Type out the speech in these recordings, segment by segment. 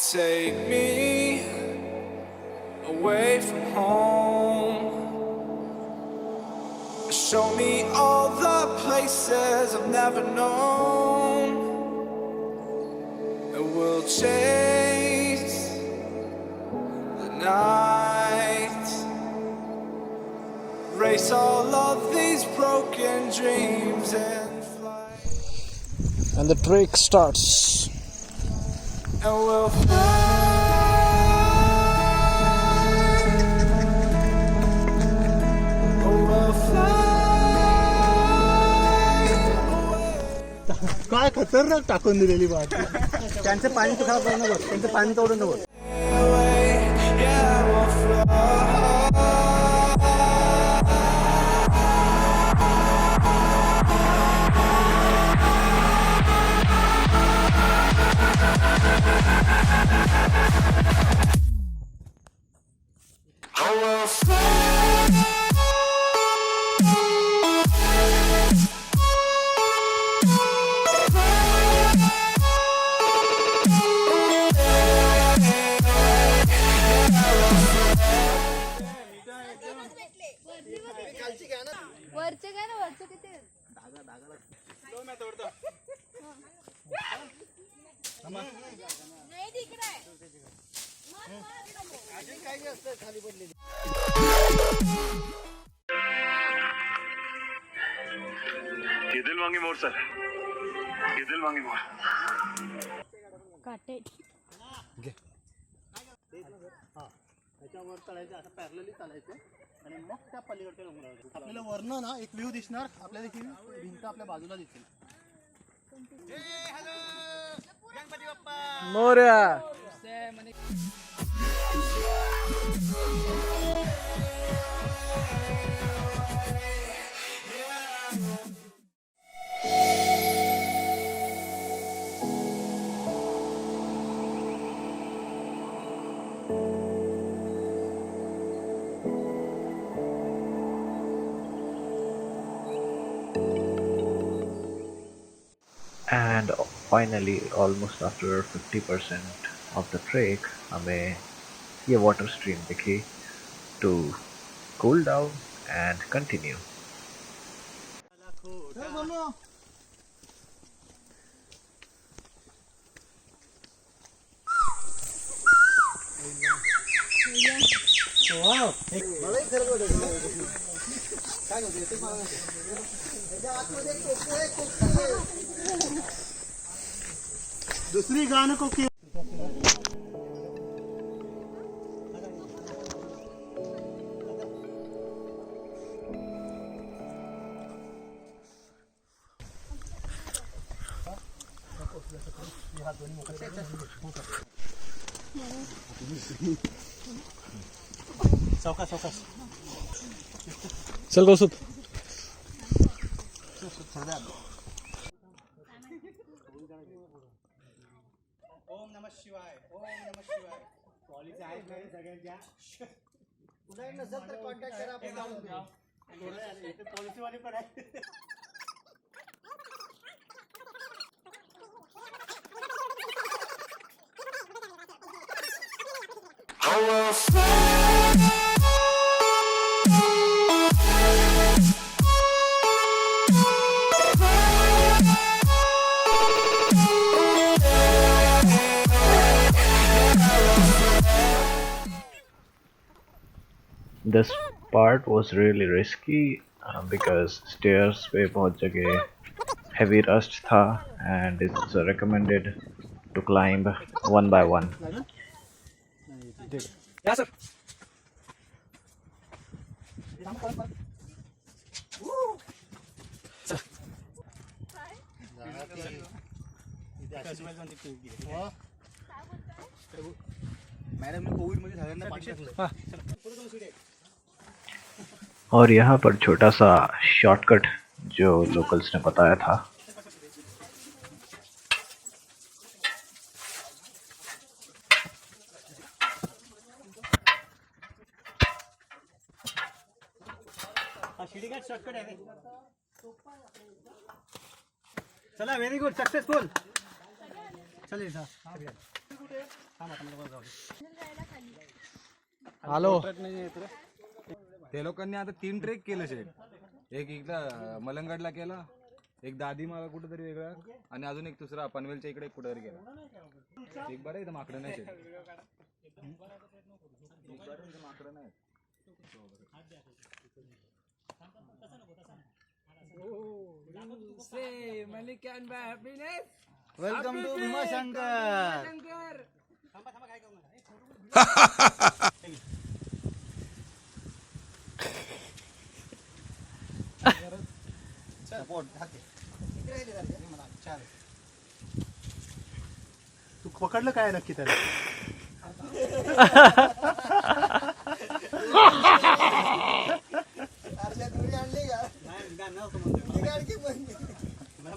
Take me away from home. Show me all the places I've never known. And we'll chase the night, race all of these broken dreams and fly. And the trek starts. And we'll fly. Oh, we'll fly away. काय खतरनाक टाकून दिलेली बात. त्यांचं पाणी तर खराब करू नको, त्यांचं पाणी तोडू नको. Yeah, we'll fly. वरचे काय ना वरचे किती नाही तिकडे दिल मांगी मोर सर, दिल मांगी मोर. काटे त्याच्यावर चढायचं, असं पॅरलली चालायचं आणि मग त्या पलीकडच्या डोंगरावर आपल्याला वरनं ना एक व्ह्यू दिसणार. आपल्याला ही भिंत आपल्या बाजूला दिसेल. Morya. And finally, almost after 50% of the trek, हमें ये water stream दिखी to cool down and continue. दुसरी गाणं कोकी. सावकाश सावकाश. चल कौसुप. ओम नमः शिवाय, ओम नमः शिवाय. पॉलिसी आहेत नाही सगळ्यांच्या. पुन्हा एक नसेल तर कॉन्टॅक्ट करा, आपण जाऊन द्या. पॉलिसीवाले पण आहे. This part was really risky because stairs पे बहुत जगह heavy rust था and it's recommended to climb one by one. या सर. मॅडम ने कोविड मध्ये सगळ्यांना पाणी टाकलं. और यहाँ पर छोटा सा शॉर्टकट जो लोकल्स ने बताया था. शिडी घाट शॉर्टकट आहे. चला, व्हेरी गुड, सक्सेसफुल. चल आलो. ते लोकांनी आता 3 ट्रेक केलं शेट. एक इकडं मलंगडला केला, एक दादी मला कुठेतरी वेगळा, आणि अजून एक दुसरा पनवेलच्या इकडे कुठेतरी गेला. एक बरं इथं माकडं नाही शेट. माकडं नाही. Welcome to Bhimashankar. तू पकडलं काय नक्की त्याला?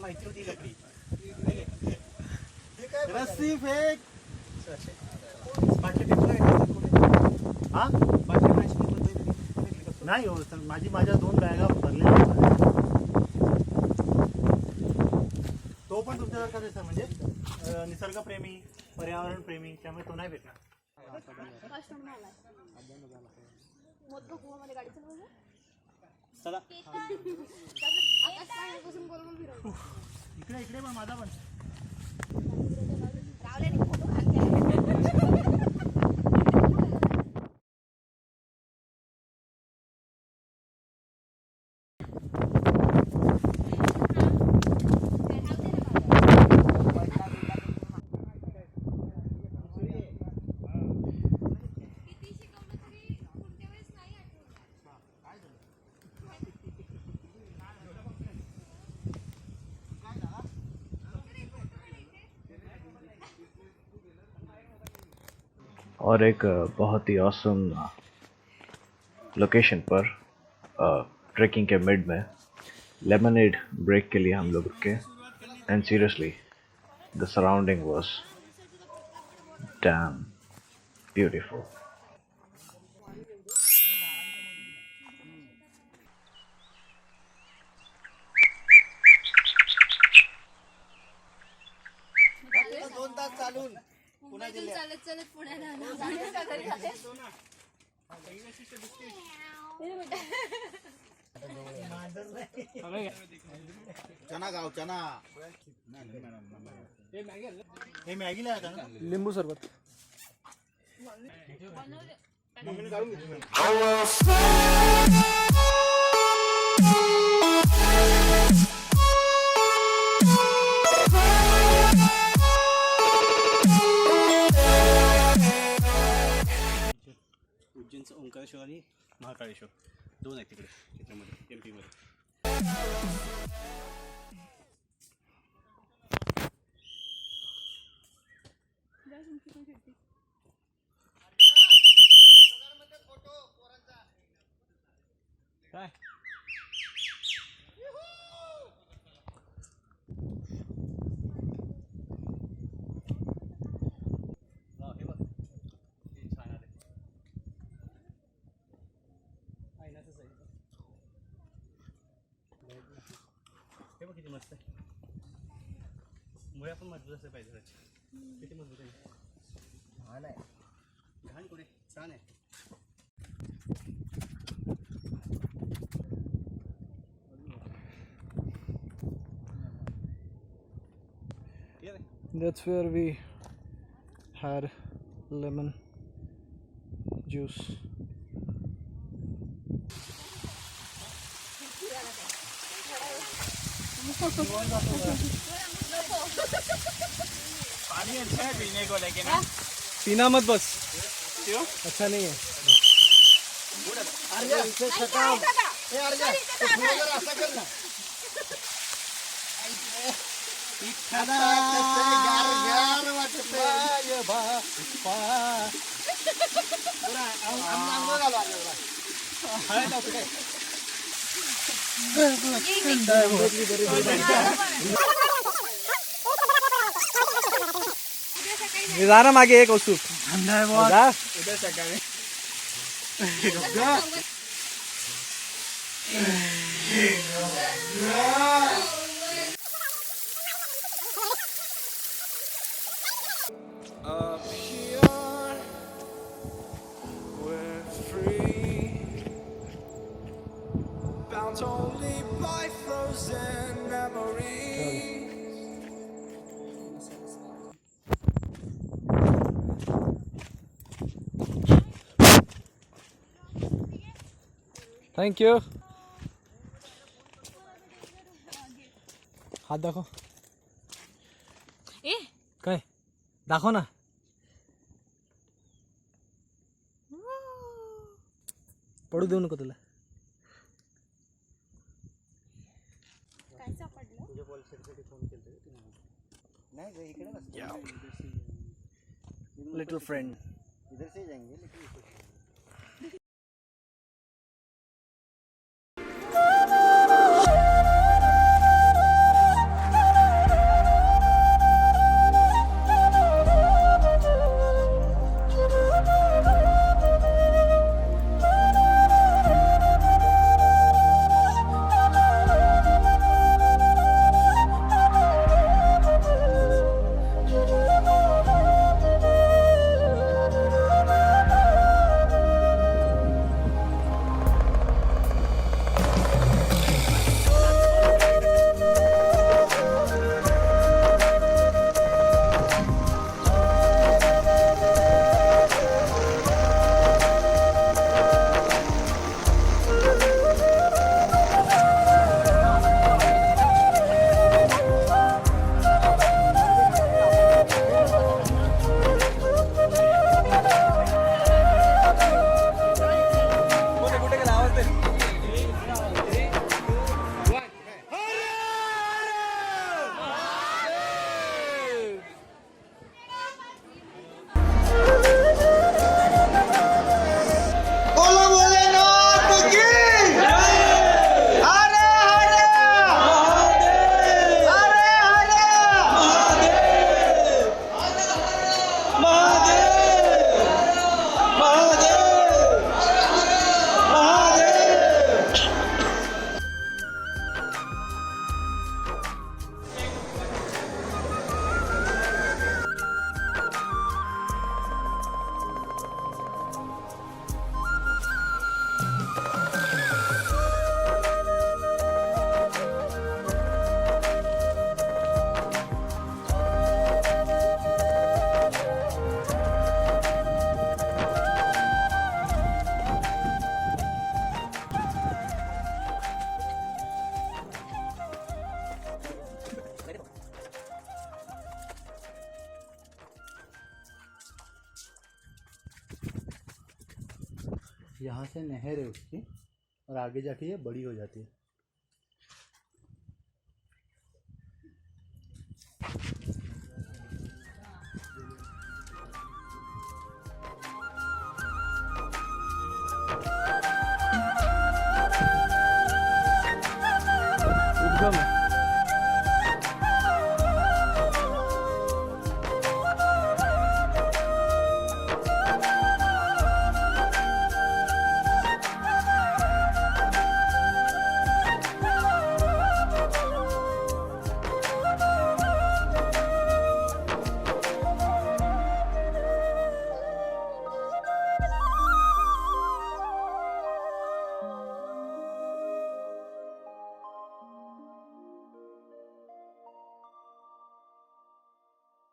माहिती होती रस्सी फेक. हा नाही हो, माझ्या 2 बॅगा भरलेल्या. तो पण तुमच्यासारखा दिसला, म्हणजे निसर्गप्रेमी, पर्यावरणप्रेमी, त्यामुळे तो नाही भेटणार. चला इकडे पण माझा पण. और एक बहुत ही ऑसम लोकेशन पर ट्रैकिंग के मिड में लेमनेड ब्रेक के लिए हम लोग रुके. एंड सीरियसली द सराउंडिंग वाज डैम ब्यूटीफुल. चालत चालत पुण्याला चना गाव चना. हे मॅगीला आहे का? लिंबू सरबत. उज्जैनचं ओंकारेश्वर आणि महाकाळेश्वर 2 आहेत तिकडे क्षेत्रामध्ये, MP मध्ये. काय हे बघ, छान आले. हे बघ किती मस्त आहे. मुळे पण मजबूत असले पाहिजे त्याची. किती मजबूत आहे. छान आहे. घाण कुठे छान आहे. That's where we had lemon juice. पानी अच्छा है पीने को, लेकिन पीना मत बस. क्यों? अच्छा नहीं है. जा ना मागे एक औषध. जा. उद्या सकाळी थँक्यू. हात दाखव. ए काय दाखव ना. पडू देऊ नको तुला. काय सापडलं? तुझ्या पॉलिसीसाठी फोन केला नाही ग, इकडे नसतं. Little friend. इधर से जाएंगे लेकिन यहाँ से नहर है उसकी और आगे जाके ये बड़ी हो जाती है.